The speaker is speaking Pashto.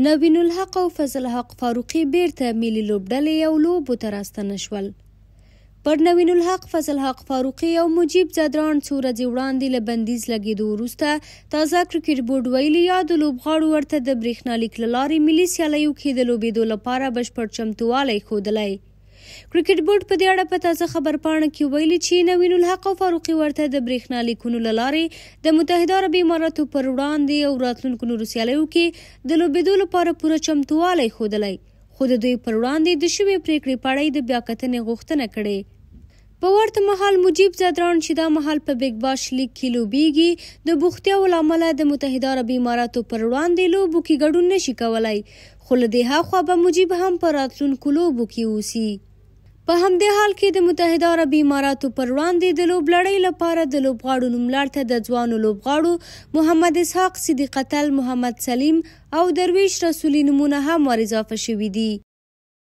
نوین الحق او فضل حق فاروقي بیرته ملي لوبډلې او لوبو ته راستنه شول. پر نوین الحق، فضل حق فاروقي او مجیب زدران څو ورځې وړاندې له بندیز لګېدو وروسته تازه کرکټ بورډ ویلي یا د لوبغاړو ورته د برېښنالیک له لارې ملي سیالیو کې د لوبېدو لپاره بشپړ چمتووالی ښودلی. کرکټ بورډ په دې اړه په تازه خبرپاڼه کې ویلي چې نوین الحق او فاروقي ورته د برېښنالیکونو له لارې د متحده عربي اماراتو پر وړاندې او راتلونکو نورو سیالیو کې د لوبېدو لپاره پوره چمتووالی ښودلی، خو د دوی پر وړاندې د شوې پرېکړې په اړه د بیاکتنې غوښتنه کړې. په ورته مهال مجیب زدران چې دا مهال په بیګ باش لیګ کې لوبیږي، د بوختیاوو له امله د متحده عربي اماراتو پر وړاندې لوبو کې ګډون نشي کولی، خو له دې هاخوا به مجیب هم په راتلونکو لوبو کې اوسي. په همدې حال کې د متحده عربي اماراتو پر وړاندې د لوبلړۍ لپاره د لوبغاړو نوملړ ته د ځوانو لوبغاړو محمد اسحاق، صدیق اتل، محمد سلیم او درویش رسولي نومونه هم ور اضافه شوي دي.